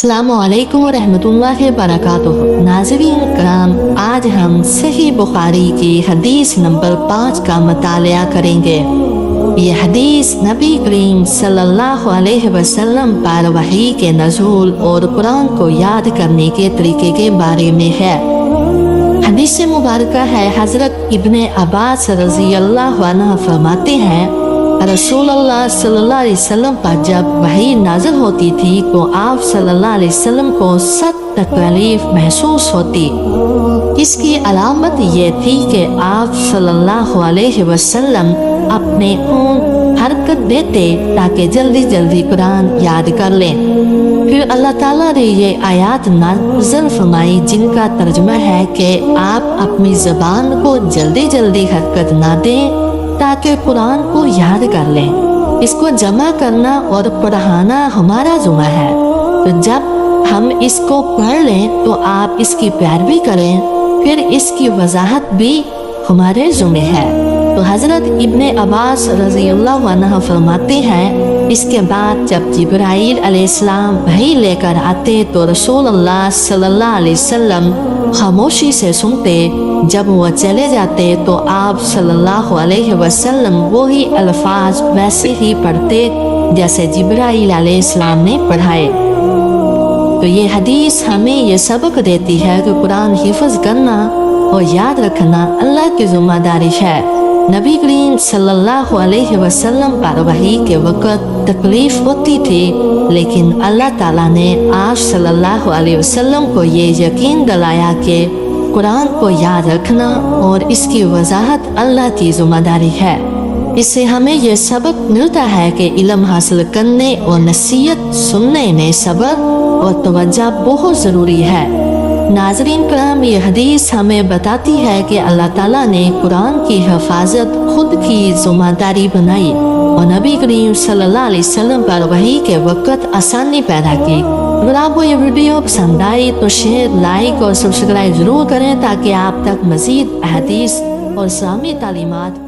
अस्सलामु अलैकुम रहमतुल्लाहि वबरकातुहू। नाज़रीन कराम, आज हम सही बुखारी की हदीस नंबर 5 का मुतालिया करेंगे। ये हदीस नबी करीम सल्लल्लाहु अलैहि वसल्लम पर वही के नज़ूल और कुरान को याद करने के तरीके के बारे में है। हदीस मुबारक है, हज़रत इब्ने अब्बास रज़ी अल्लाह अन्हु फरमाते हैं, रसूलुल्लाह सल्लल्लाहु अलैहि वसल्लम पर जब वही नाज़िल होती थी तो आप सल्लल्लाहु अलैहि वसल्लम को सख्त तकलीफ महसूस होती। इसकी अलामत ये थी कि आप सल्लल्लाहु अलैहि वसल्लम अपने ऊँट हरकत देते ताकि जल्दी जल्दी कुरान याद कर लें। फिर अल्लाह ताला ने ये आयत नाज़िल फरमाई जिनका तर्जुमा है कि आप अपनी ज़बान को जल्दी जल्दी हरकत ना दें ताकि कुरान को याद कर लें। इसको जमा करना और पढ़ाना हमारा जुम्मा है, तो जब हम इसको पढ़ लें तो आप इसकी पैरवी करें, फिर इसकी वजाहत भी हमारे जुम्मे है। तो हज़रत इब्ने अब्बास रज़ी अल्लाह अन्हु फरमाते हैं, इसके बाद जब जिब्राईल अलैहिस्सलाम वही लेकर आते तो रसूलुल्लाह सल्लल्लाहु अलैहि वसल्लम खामोशी से सुनते। जब वो चले जाते तो आप सल्लल्लाहु अलैहि वसल्लम वही अल्फाज वैसे ही पढ़ते जैसे जिब्राईल अलैहिस्सलाम ने पढ़ाए। तो ये हदीस हमें ये सबक देती है कि कुरान हिफ्ज़ करना और याद रखना अल्लाह की ज़िम्मेदारी है। नबी करीम सल्लल्लाहु अलैहि वसल्लम पर वही के वक़्त तकलीफ होती थी, लेकिन अल्लाह ताला ने आप सल्लल्लाहु अलैहि वसल्लम को ये यकीन दिलाया कि कुरान को याद रखना और इसकी वजाहत अल्लाह की ज़िम्मेदारी है। इससे हमें यह सबक मिलता है कि इल्म हासिल करने और नसीहत सुनने में सब्र और तवज्जो बहुत ज़रूरी है। नाज़रीन कराम, ये हदीस हमें बताती है कि अल्लाह ताला ने कुरान की हिफाजत खुद की ज़िम्मेदारी बनाई और नबी करीम सल्लल्लाहु अलैहि वसल्लम पर वही के वक़्त आसानी पैदा की। अगर आपको ये वीडियो पसंद आई तो शेयर, लाइक और सब्सक्राइब ज़रूर करें ताकि आप तक मज़ीद हदीस और इस्लामी तालीमात